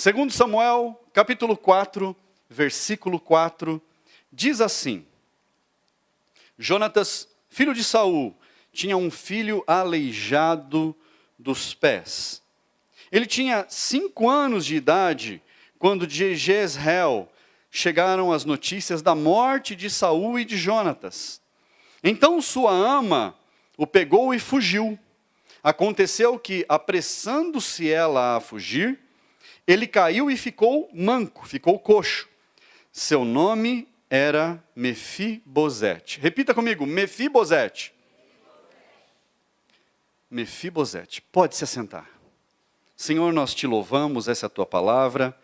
Segundo Samuel, capítulo 4, versículo 4, diz assim: Jonatas, filho de Saul, tinha um filho aleijado dos pés. Ele tinha 5 anos de idade quando de Jezreel chegaram as notícias da morte de Saul e de Jonatas. Então sua ama o pegou e fugiu. Aconteceu que, apressando-se ela a fugir, ele caiu e ficou manco, ficou coxo. Seu nome era Mefibosete. Repita comigo, Mefibosete. Mefibosete. Pode se assentar. Senhor, nós te louvamos, essa é a tua palavra.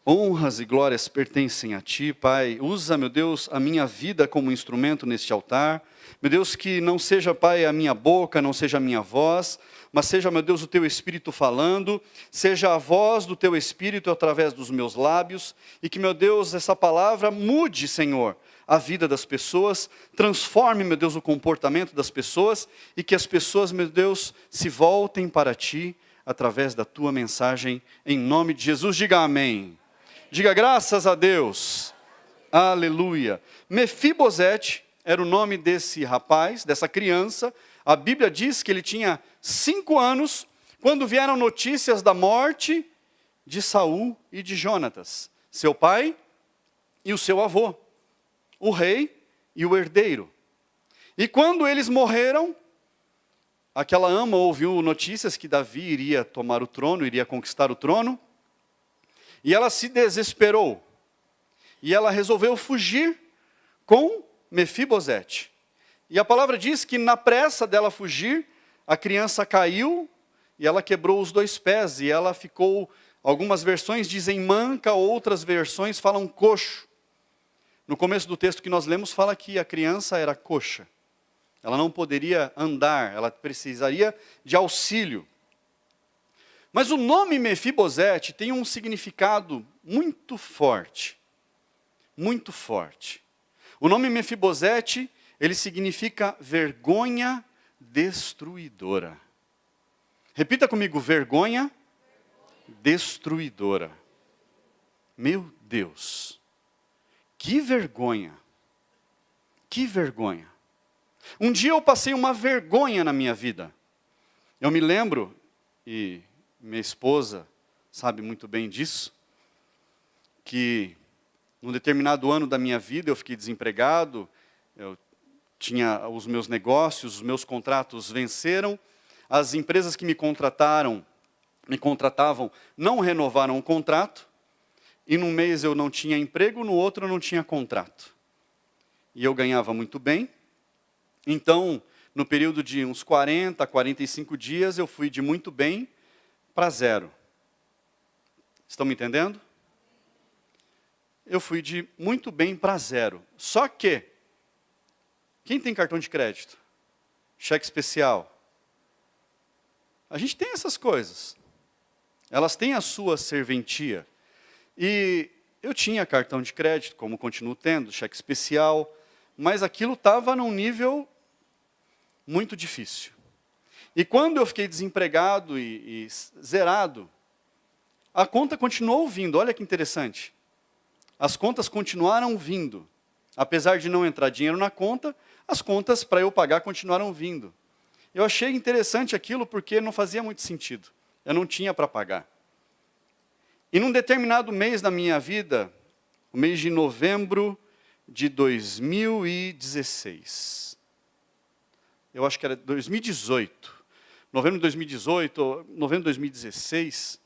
Honras e glórias pertencem a ti, Pai. Usa, meu Deus, a minha vida como instrumento neste altar. Meu Deus, que não seja, Pai, a minha boca, não seja a minha voz, mas seja, meu Deus, o teu Espírito falando, seja a voz do teu Espírito através dos meus lábios, e que, meu Deus, essa palavra mude, Senhor, a vida das pessoas, transforme, meu Deus, o comportamento das pessoas, e que as pessoas, meu Deus, se voltem para ti, através da tua mensagem, em nome de Jesus. Diga amém. Diga graças a Deus. Aleluia. Mefibosete era o nome desse rapaz, dessa criança. A Bíblia diz que ele tinha 5 anos, quando vieram notícias da morte de Saul e de Jonatas, seu pai e o seu avô, o rei e o herdeiro. E quando eles morreram, aquela ama ouviu notícias que Davi iria tomar o trono, iria conquistar o trono, e ela se desesperou, e ela resolveu fugir com Mefibosete. E a palavra diz que na pressa dela fugir, a criança caiu, e ela quebrou os 2 pés, e ela ficou, algumas versões dizem manca, outras versões falam coxo. No começo do texto que nós lemos, fala que a criança era coxa. Ela não poderia andar, ela precisaria de auxílio. Mas o nome Mefibosete tem um significado muito forte. Muito forte. O nome Mefibosete, ele significa vergonha destruidora. Repita comigo, vergonha destruidora. Meu Deus, que vergonha. Que vergonha. Um dia eu passei uma vergonha na minha vida. Eu me lembro, e minha esposa sabe muito bem disso, que num determinado ano da minha vida eu fiquei desempregado, eu tinha os meus negócios, os meus contratos venceram, as empresas que me contratavam, não renovaram o contrato, e num mês eu não tinha emprego, no outro eu não tinha contrato. E eu ganhava muito bem. Então, no período de uns 40, 45 dias, eu fui de muito bem para zero. Estão me entendendo? Eu fui de muito bem para zero. Só que, quem tem cartão de crédito? Cheque especial? A gente tem essas coisas. Elas têm a sua serventia. E eu tinha cartão de crédito, como continuo tendo, cheque especial, mas aquilo estava num nível muito difícil. E quando eu fiquei desempregado e zerado, a conta continuou vindo. Olha que interessante. As contas continuaram vindo. Apesar de não entrar dinheiro na conta, as contas para eu pagar continuaram vindo. Eu achei interessante aquilo porque não fazia muito sentido. Eu não tinha para pagar. E num determinado mês da minha vida, o mês de novembro de 2016. Eu acho que era 2018. Novembro de 2018, novembro de 2016.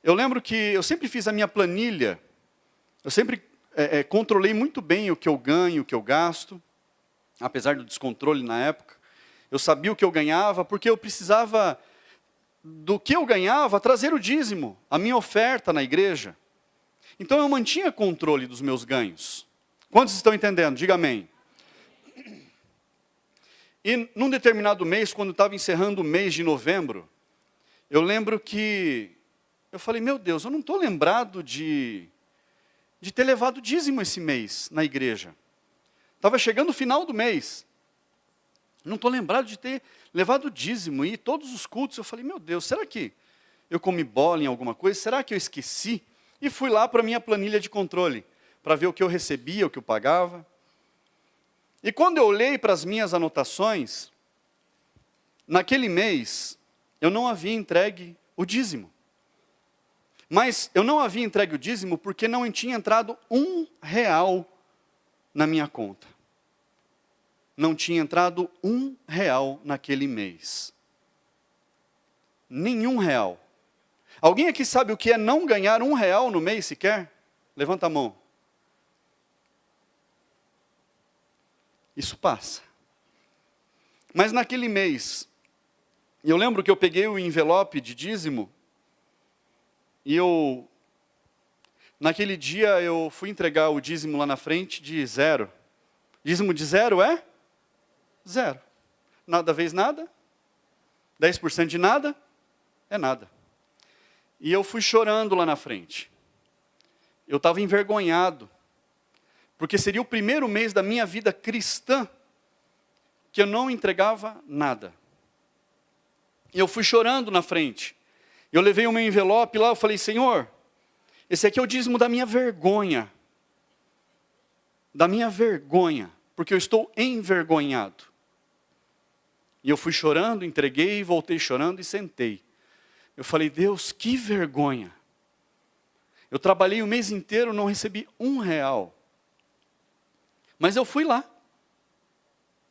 Eu lembro que eu sempre fiz a minha planilha. Eu sempre controlei muito bem o que eu ganho, o que eu gasto. Apesar do descontrole na época. Eu sabia o que eu ganhava, porque eu precisava do que eu ganhava trazer o dízimo, a minha oferta na igreja. Então eu mantinha controle dos meus ganhos. Quantos estão entendendo? Diga amém. E num determinado mês, quando estava encerrando o mês de novembro, eu lembro que eu falei, meu Deus, eu não estou lembrado de ter levado dízimo esse mês na igreja. Estava chegando o final do mês. Não estou lembrado de ter levado dízimo e todos os cultos. Eu falei, meu Deus, será que Eu comi bola em alguma coisa? Será que eu esqueci? E fui lá para a minha planilha de controle, para ver o que eu recebia, o que eu pagava. E quando eu olhei para as minhas anotações, naquele mês, eu não havia entregue o dízimo. Mas eu não havia entregue o dízimo porque não tinha entrado R$1 na minha conta. Não tinha entrado R$1 naquele mês. Nenhum real. Alguém aqui sabe o que é não ganhar R$1 no mês sequer? Levanta a mão. Isso passa. Mas naquele mês, eu lembro que eu peguei o envelope de dízimo e naquele dia eu fui entregar o dízimo lá na frente de 0. Dízimo de 0 é? 0. Nada vez nada. 10% de nada é nada. E eu fui chorando lá na frente. Eu estava envergonhado. Porque seria o primeiro mês da minha vida cristã que eu não entregava nada. E eu fui chorando na frente. Eu levei o meu envelope lá, eu falei, Senhor, esse aqui é o dízimo da minha vergonha. Da minha vergonha, porque eu estou envergonhado. E eu fui chorando, entreguei, voltei chorando e sentei. Eu falei, Deus, que vergonha. Eu trabalhei o mês inteiro, não recebi R$1. Mas eu fui lá,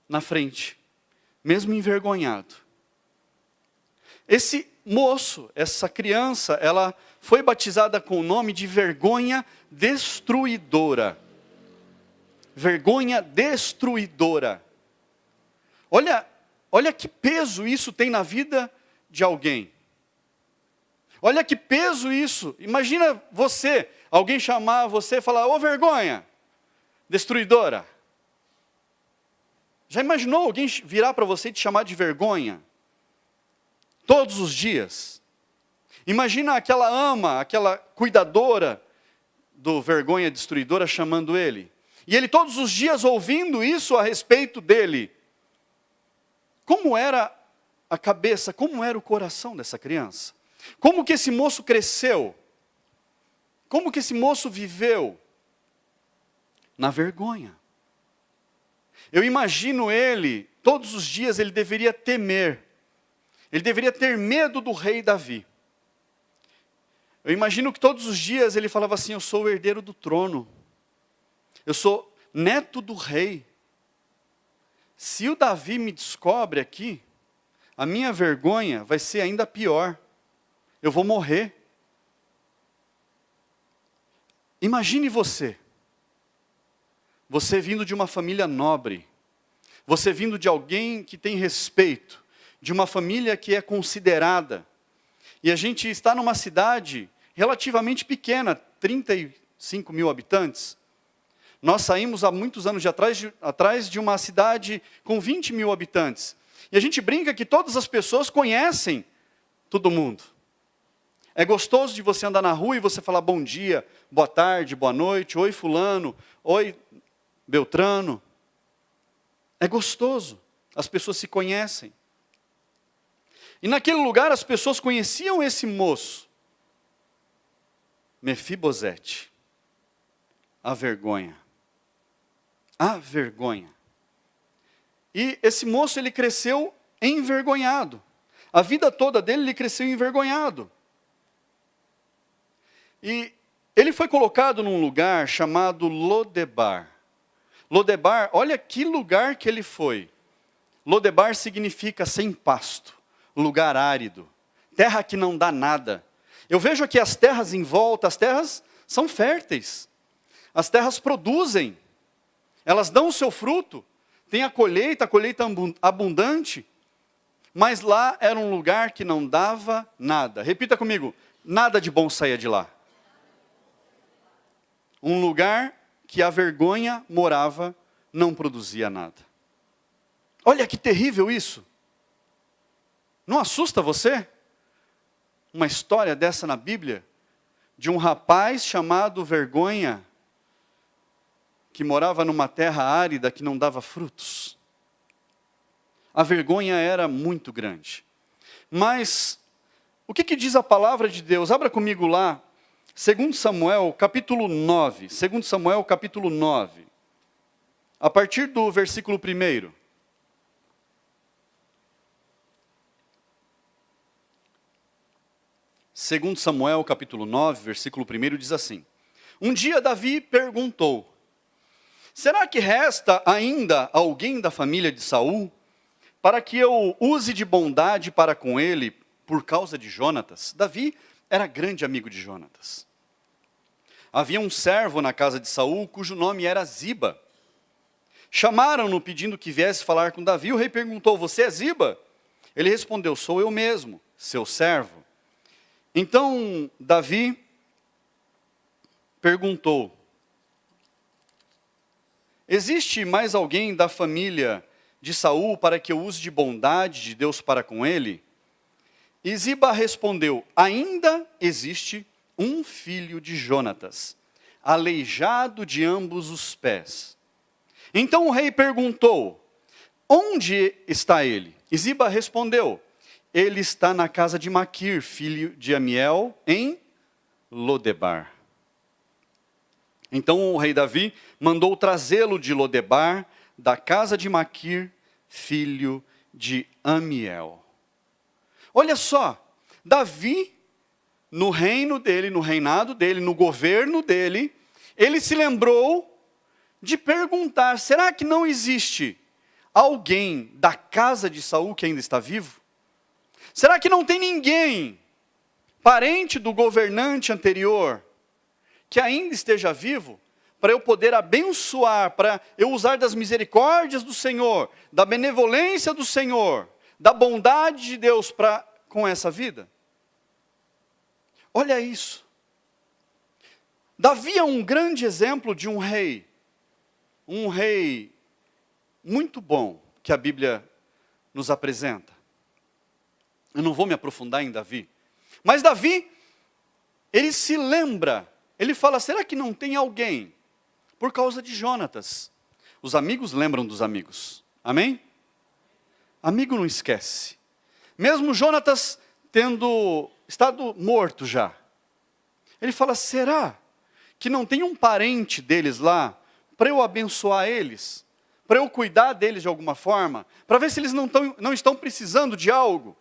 na frente, mesmo envergonhado. Esse moço, essa criança, ela foi batizada com o nome de vergonha destruidora. Vergonha destruidora. Olha que peso isso tem na vida de alguém. Olha que peso isso. Imagina você, alguém chamar você e falar, ô vergonha destruidora. Já imaginou alguém virar para você e te chamar de vergonha? Todos os dias. Imagina aquela ama, aquela cuidadora do vergonha destruidora chamando ele. E ele todos os dias ouvindo isso a respeito dele. Como era a cabeça, como era o coração dessa criança? Como que esse moço cresceu? Como que esse moço viveu? Na vergonha. Eu imagino ele, todos os dias ele deveria temer. Ele deveria ter medo do rei Davi. Eu imagino que todos os dias ele falava assim, eu sou o herdeiro do trono. Eu sou neto do rei. Se o Davi me descobre aqui, a minha vergonha vai ser ainda pior. Eu vou morrer. Imagine você. Você vindo de uma família nobre. Você vindo de alguém que tem respeito. De uma família que é considerada. E a gente está numa cidade relativamente pequena, 35 mil habitantes. Nós saímos há muitos anos atrás de uma cidade com 20 mil habitantes. E a gente brinca que todas as pessoas conhecem todo mundo. É gostoso de você andar na rua e você falar bom dia, boa tarde, boa noite, oi fulano, oi Beltrano. É gostoso, as pessoas se conhecem. E naquele lugar as pessoas conheciam esse moço, Mefibosete, a vergonha. A vergonha. E esse moço ele cresceu envergonhado. A vida toda dele ele cresceu envergonhado. E ele foi colocado num lugar chamado Lodebar. Lodebar, olha que lugar que ele foi. Lodebar significa sem pasto, lugar árido, terra que não dá nada. Eu vejo aqui as terras em volta, as terras são férteis. As terras produzem, elas dão o seu fruto. Tem a colheita abundante. Mas lá era um lugar que não dava nada. Repita comigo, nada de bom saía de lá. Um lugar que a vergonha morava, não produzia nada. Olha que terrível isso. Não assusta você? Uma história dessa na Bíblia, de um rapaz chamado Vergonha, que morava numa terra árida que não dava frutos. A vergonha era muito grande. Mas o que diz a palavra de Deus? Abra comigo lá, 2 Samuel, capítulo 9. 2 Samuel, capítulo 9. A partir do versículo 1. 2 Samuel, capítulo 9, versículo 1, diz assim: Um dia Davi perguntou: será que resta ainda alguém da família de Saul, para que eu use de bondade para com ele, por causa de Jonatas? Davi era grande amigo de Jonatas. Havia um servo na casa de Saul, cujo nome era Ziba. Chamaram-no pedindo que viesse falar com Davi. O rei perguntou: você é Ziba? Ele respondeu: sou eu mesmo, seu servo. Então Davi perguntou: existe mais alguém da família de Saul para que eu use de bondade de Deus para com ele? E Ziba respondeu: ainda existe um filho de Jonatas, aleijado de ambos os pés. Então o rei perguntou: onde está ele? E Ziba respondeu: ele está na casa de Maquir, filho de Amiel, em Lodebar. Então o rei Davi mandou trazê-lo de Lodebar, da casa de Maquir, filho de Amiel. Olha só, Davi, no reino dele, no reinado dele, no governo dele, ele se lembrou de perguntar: será que não existe alguém da casa de Saul que ainda está vivo? Será que não tem ninguém, parente do governante anterior, que ainda esteja vivo, para eu poder abençoar, para eu usar das misericórdias do Senhor, da benevolência do Senhor, da bondade de Deus com essa vida? Olha isso. Davi é um grande exemplo de um rei muito bom que a Bíblia nos apresenta. Eu não vou me aprofundar em Davi, mas Davi, ele se lembra, ele fala: será que não tem alguém? Por causa de Jonatas. Os amigos lembram dos amigos, amém? Amigo não esquece. Mesmo Jonatas tendo estado morto já, ele fala: será que não tem um parente deles lá, para eu abençoar eles, para eu cuidar deles de alguma forma, para ver se eles não estão precisando de algo?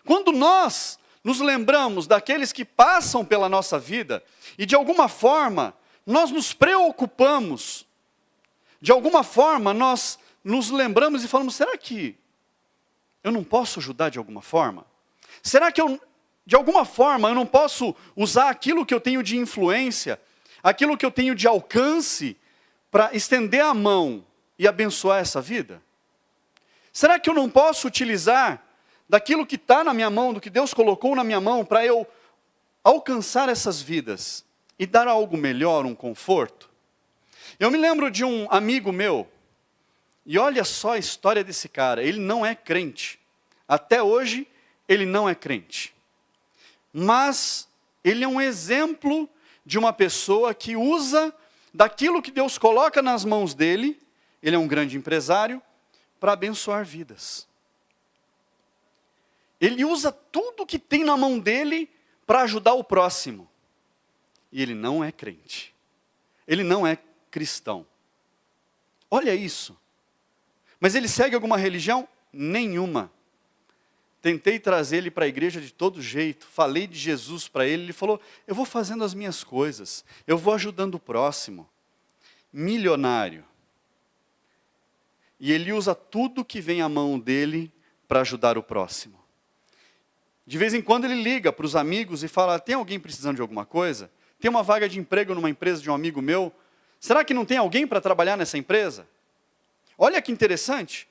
Quando nós nos lembramos daqueles que passam pela nossa vida, e de alguma forma nós nos preocupamos, de alguma forma nós nos lembramos e falamos: será que eu não posso ajudar de alguma forma? Será que de alguma forma eu não posso usar aquilo que eu tenho de influência, aquilo que eu tenho de alcance, para estender a mão e abençoar essa vida? Será que eu não posso utilizar daquilo que está na minha mão, do que Deus colocou na minha mão, para eu alcançar essas vidas e dar algo melhor, um conforto? Eu me lembro de um amigo meu, e olha só a história desse cara. Ele não é crente, até hoje ele não é crente, mas ele é um exemplo de uma pessoa que usa daquilo que Deus coloca nas mãos dele, ele é um grande empresário, para abençoar vidas. Ele usa tudo que tem na mão dele para ajudar o próximo. E ele não é crente. Ele não é cristão. Olha isso. Mas ele segue alguma religião? Nenhuma. Tentei trazer ele para a igreja de todo jeito. Falei de Jesus para ele. Ele falou: eu vou fazendo as minhas coisas. Eu vou ajudando o próximo. Milionário. E ele usa tudo que vem à mão dele para ajudar o próximo. De vez em quando ele liga para os amigos e fala: tem alguém precisando de alguma coisa? Tem uma vaga de emprego numa empresa de um amigo meu? Será que não tem alguém para trabalhar nessa empresa? Olha que interessante.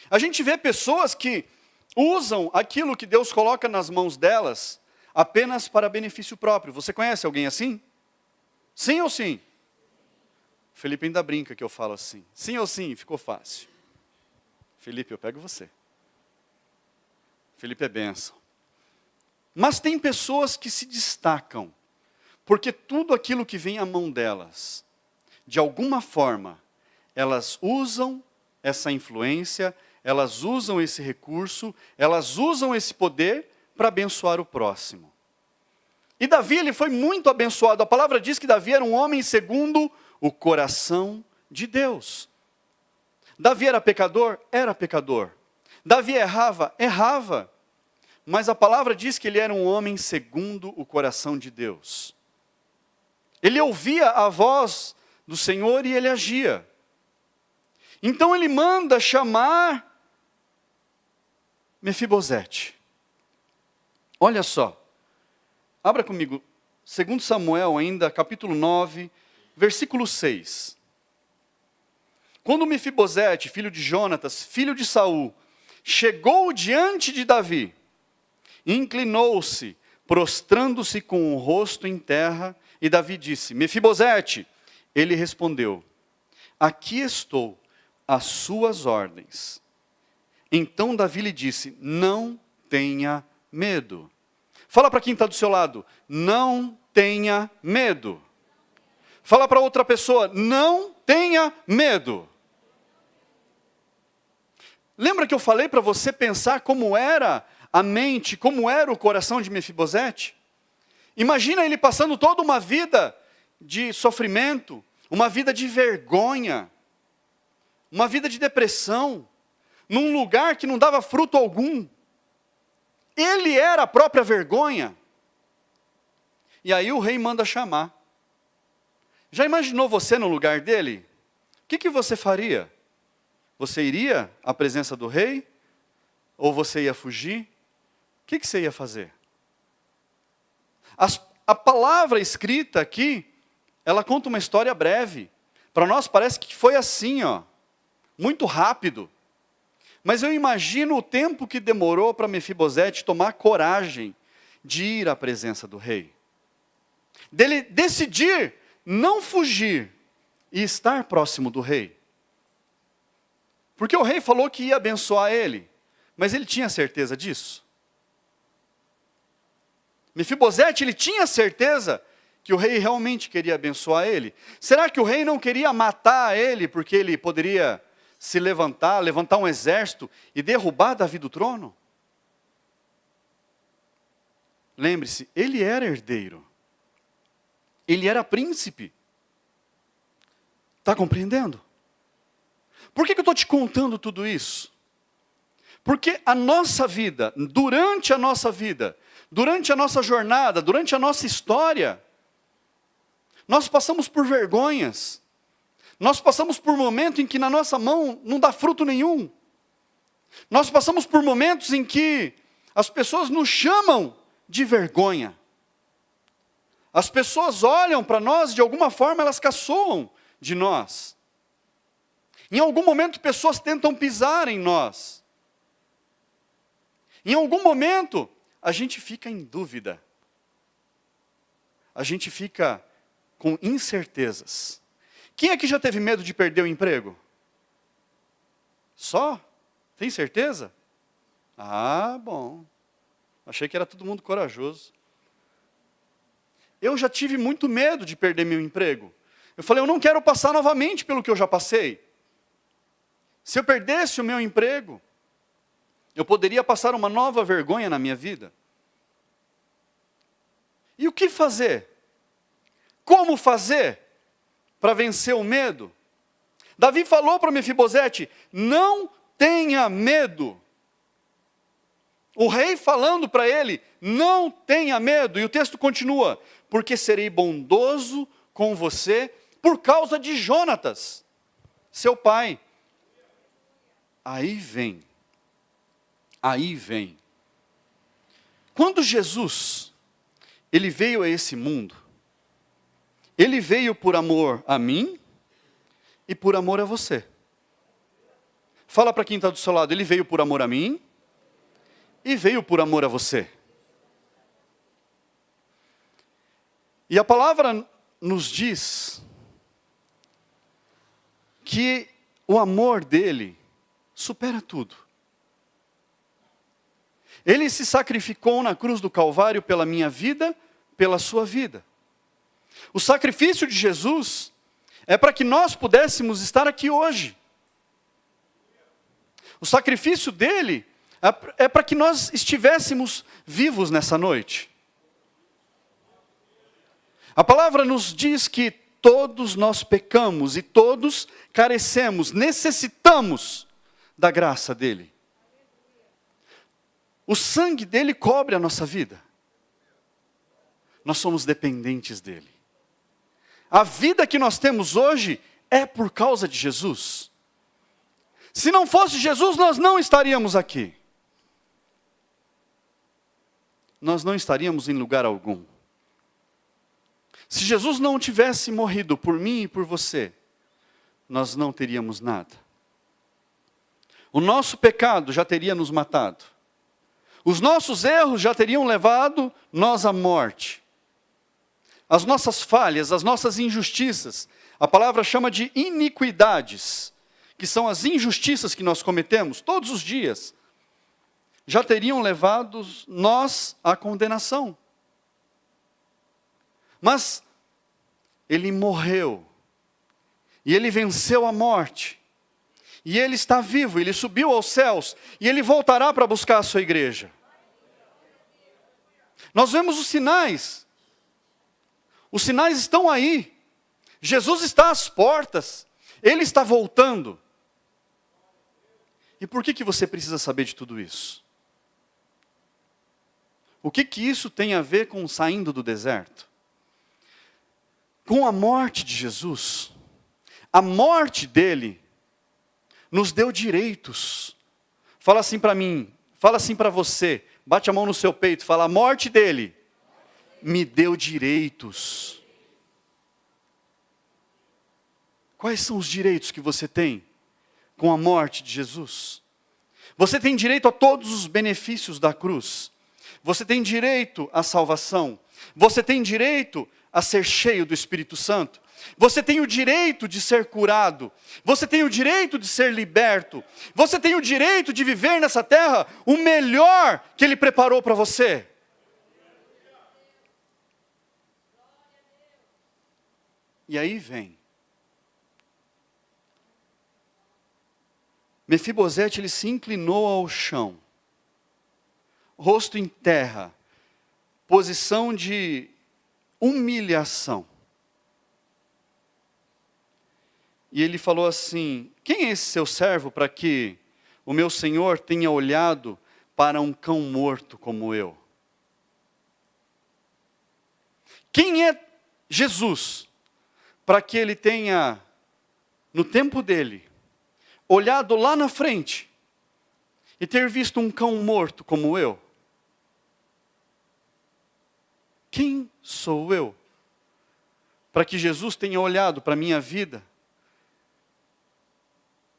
A gente vê pessoas que usam aquilo que Deus coloca nas mãos delas apenas para benefício próprio. Você conhece alguém assim? Sim ou sim? Felipe ainda brinca que eu falo assim. Sim ou sim? Ficou fácil. Felipe, eu pego você. Felipe é bênção. Mas tem pessoas que se destacam, porque tudo aquilo que vem à mão delas, de alguma forma, elas usam essa influência, elas usam esse recurso, elas usam esse poder para abençoar o próximo. E Davi, ele foi muito abençoado. A palavra diz que Davi era um homem segundo o coração de Deus. Davi era pecador? Era pecador. Davi errava? Errava. Mas a palavra diz que ele era um homem segundo o coração de Deus. Ele ouvia a voz do Senhor e ele agia. Então ele manda chamar Mefibosete. Olha só. Abra comigo, 2 Samuel ainda, capítulo 9, versículo 6. Quando Mefibosete, filho de Jonatas, filho de Saul, chegou diante de Davi, inclinou-se, prostrando-se com o rosto em terra, e Davi disse, Mefibosete. Ele respondeu, aqui estou, às suas ordens. Então Davi lhe disse, não tenha medo. Fala para quem está do seu lado, não tenha medo. Fala para outra pessoa, não tenha medo. Lembra que eu falei para você pensar como era a mente, como era o coração de Mefibosete? Imagina ele passando toda uma vida de sofrimento, uma vida de vergonha, uma vida de depressão, num lugar que não dava fruto algum. Ele era a própria vergonha. E aí o rei manda chamar. Já imaginou você no lugar dele? O que você faria? Você iria à presença do rei? Ou você ia fugir? O que você ia fazer? A palavra escrita aqui, ela conta uma história breve. Para nós parece que foi assim, muito rápido. Mas eu imagino o tempo que demorou para Mefibosete tomar coragem de ir à presença do rei. Dele decidir não fugir e estar próximo do rei. Porque o rei falou que ia abençoar ele, mas ele tinha certeza disso? Mefibosete, ele tinha certeza que o rei realmente queria abençoar ele? Será que o rei não queria matar ele porque ele poderia se levantar um exército e derrubar Davi do trono? Lembre-se, ele era herdeiro. Ele era príncipe. Está compreendendo? Por que eu estou te contando tudo isso? Porque a nossa vida, durante a nossa jornada, durante a nossa história, nós passamos por vergonhas. Nós passamos por momentos em que na nossa mão não dá fruto nenhum. Nós passamos por momentos em que as pessoas nos chamam de vergonha. As pessoas olham para nós, de alguma forma elas caçoam de nós. Em algum momento pessoas tentam pisar em nós. Em algum momento a gente fica em dúvida. A gente fica com incertezas. Quem aqui já teve medo de perder o emprego? Só? Tem certeza? Ah, bom. Achei que era todo mundo corajoso. Eu já tive muito medo de perder meu emprego. Eu falei, eu não quero passar novamente pelo que eu já passei. Se eu perdesse o meu emprego, eu poderia passar uma nova vergonha na minha vida. E o que fazer? Como fazer para vencer o medo? Davi falou para Mefibosete, não tenha medo. O rei falando para ele, não tenha medo. E o texto continua, porque serei bondoso com você por causa de Jonatas, seu pai. Aí vem. Quando Jesus, ele veio a esse mundo, ele veio por amor a mim e por amor a você. Fala para quem está do seu lado, ele veio por amor a mim e veio por amor a você. E a palavra nos diz que o amor dele supera tudo. Ele se sacrificou na cruz do Calvário pela minha vida, pela sua vida. O sacrifício de Jesus é para que nós pudéssemos estar aqui hoje. O sacrifício dele é para que nós estivéssemos vivos nessa noite. A palavra nos diz que todos nós pecamos e todos carecemos, necessitamos da graça dele. O sangue dele cobre a nossa vida. Nós somos dependentes dele. A vida que nós temos hoje é por causa de Jesus. Se não fosse Jesus, nós não estaríamos aqui. Nós não estaríamos em lugar algum. Se Jesus não tivesse morrido por mim e por você, nós não teríamos nada. O nosso pecado já teria nos matado. Os nossos erros já teriam levado nós à morte. As nossas falhas, as nossas injustiças, a palavra chama de iniquidades, que são as injustiças que nós cometemos todos os dias, já teriam levado nós à condenação. Mas ele morreu, e ele venceu a morte, e ele está vivo, ele subiu aos céus, e ele voltará para buscar a sua igreja. Nós vemos os sinais estão aí, Jesus está às portas, ele está voltando. E por que você precisa saber de tudo isso? O que isso tem a ver com saindo do deserto? Com a morte de Jesus. A morte dele nos deu direitos. Fala assim para mim, fala assim para você, bate a mão no seu peito, fala: a morte dele me deu direitos. Quais são os direitos que você tem com a morte de Jesus? Você tem direito a todos os benefícios da cruz. Você tem direito à salvação. Você tem direito a ser cheio do Espírito Santo. Você tem o direito de ser curado. Você tem o direito de ser liberto. Você tem o direito de viver nessa terra o melhor que Ele preparou para você. E aí vem. Mefibosete, ele se inclinou ao chão, rosto em terra, posição de humilhação. E ele falou assim: quem é esse seu servo para que o meu senhor tenha olhado para um cão morto como eu? Quem é Jesus para que ele tenha, no tempo dele, olhado lá na frente e ter visto um cão morto como eu? Quem sou eu para que Jesus tenha olhado para a minha vida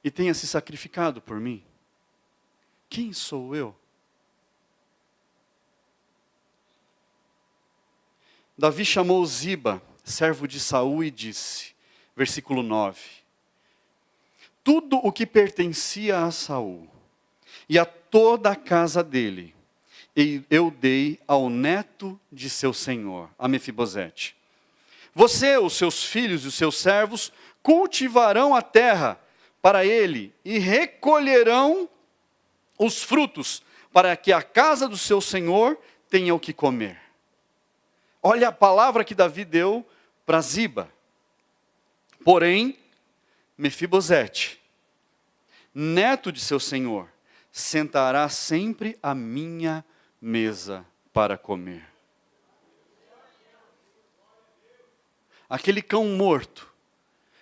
e tenha se sacrificado por mim? Quem sou eu? Davi chamou Ziba, servo de Saul, e disse, versículo 9: tudo o que pertencia a Saul e a toda a casa dele, eu dei ao neto de seu senhor, a Mefibosete. Você, os seus filhos e os seus servos cultivarão a terra para ele e recolherão os frutos para que a casa do seu senhor tenha o que comer. Olha a palavra que Davi deu para Ziba. Porém, Mefibosete, neto de seu senhor, sentará sempre à minha mesa para comer. Aquele cão morto,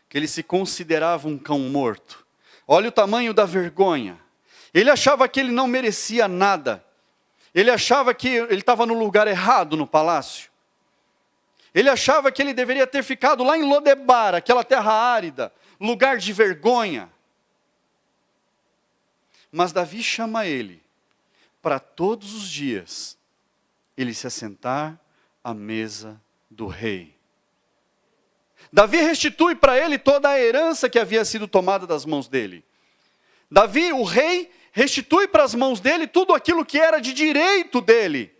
que ele se considerava um cão morto, olha o tamanho da vergonha. Ele achava que ele não merecia nada. Ele achava que ele estava no lugar errado no palácio. Ele achava que ele deveria ter ficado lá em Lodebar, aquela terra árida, lugar de vergonha. Mas Davi chama ele para todos os dias ele se assentar à mesa do rei. Davi restitui para ele toda a herança que havia sido tomada das mãos dele. Davi, o rei, restitui para as mãos dele tudo aquilo que era de direito dele.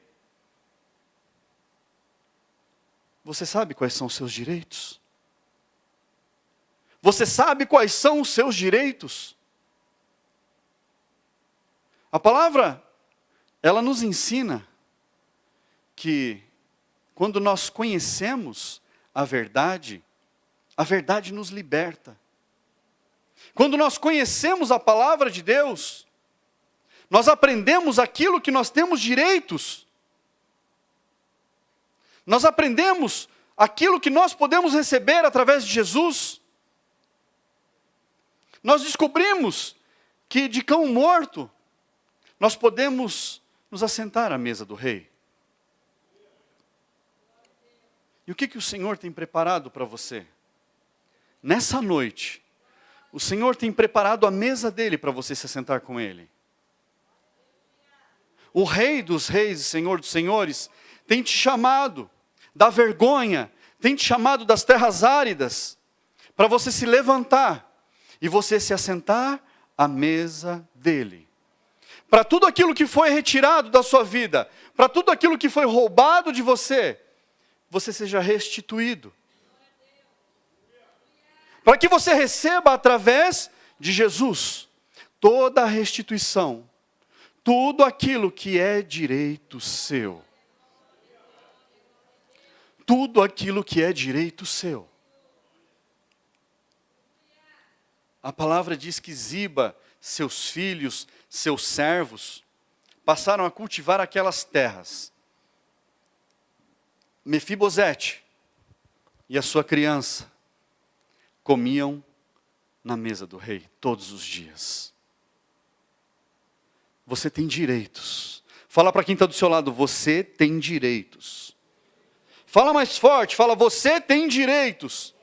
Você sabe quais são os seus direitos? Você sabe quais são os seus direitos? A palavra, ela nos ensina que quando nós conhecemos a verdade nos liberta. Quando nós conhecemos a palavra de Deus, nós aprendemos aquilo que nós temos direitos. Nós aprendemos aquilo que nós podemos receber através de Jesus. Nós descobrimos que de cão morto, nós podemos nos assentar à mesa do rei. E o que o Senhor tem preparado para você? Nessa noite, o Senhor tem preparado a mesa dele para você se assentar com ele. O Rei dos Reis e Senhor dos Senhores tem te chamado da vergonha, tem te chamado das terras áridas, para você se levantar e você se assentar à mesa dele. Para tudo aquilo que foi retirado da sua vida, para tudo aquilo que foi roubado de você, você seja restituído. Para que você receba através de Jesus toda a restituição, tudo aquilo que é direito seu. Tudo aquilo que é direito seu. A palavra diz que Ziba, seus filhos, seus servos, passaram a cultivar aquelas terras. Mefibosete e a sua criança comiam na mesa do rei todos os dias. Você tem direitos. Fala para quem está do seu lado, você tem direitos. Fala mais forte, fala, você tem direitos.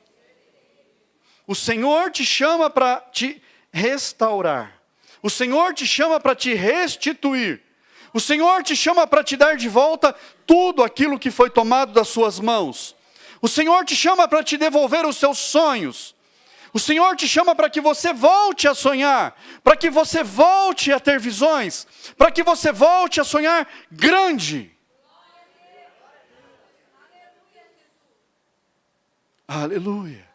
O Senhor te chama para te restaurar. O Senhor te chama para te restituir. O Senhor te chama para te dar de volta tudo aquilo que foi tomado das suas mãos. O Senhor te chama para te devolver os seus sonhos. O Senhor te chama para que você volte a sonhar, para que você volte a ter visões, para que você volte a sonhar grande. Aleluia.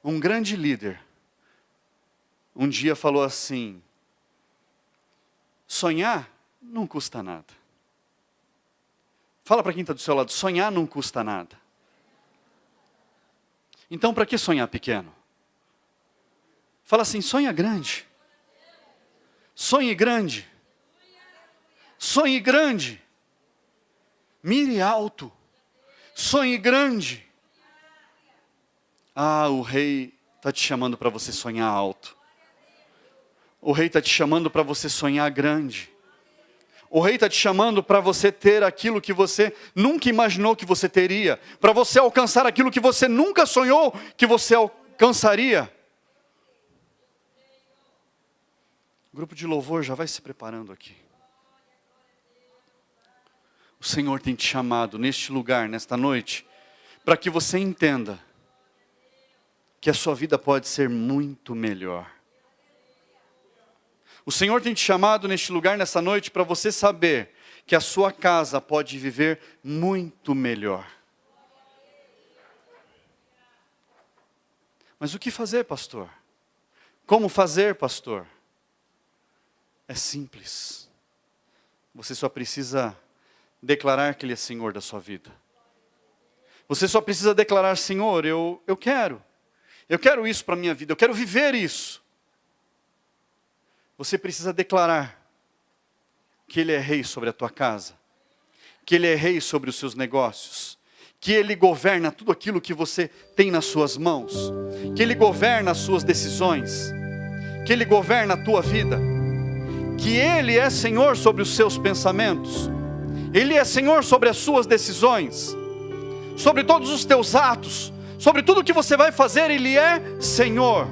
Um grande líder, um dia falou assim: sonhar não custa nada. Fala para quem está do seu lado, sonhar não custa nada. Então, para que sonhar pequeno? Fala assim, sonha grande. Sonhe grande. Sonhe grande. Mire alto. Sonhe grande. Ah, o rei está te chamando para você sonhar alto. O rei está te chamando para você sonhar grande. O rei está te chamando para você ter aquilo que você nunca imaginou que você teria. Para você alcançar aquilo que você nunca sonhou que você alcançaria. O grupo de louvor já vai se preparando aqui. O Senhor tem te chamado neste lugar, nesta noite, para que você entenda que a sua vida pode ser muito melhor. O Senhor tem te chamado neste lugar, nessa noite, para você saber que a sua casa pode viver muito melhor. Mas o que fazer, pastor? Como fazer, pastor? É simples. Você só precisa declarar que Ele é Senhor da sua vida. Você só precisa declarar, Senhor, eu quero isso para a minha vida, eu quero viver isso. Você precisa declarar que Ele é rei sobre a tua casa, que Ele é rei sobre os seus negócios, que Ele governa tudo aquilo que você tem nas suas mãos, que Ele governa as suas decisões, que Ele governa a tua vida, que Ele é Senhor sobre os seus pensamentos, Ele é Senhor sobre as suas decisões, sobre todos os teus atos, sobre tudo que você vai fazer, Ele é Senhor.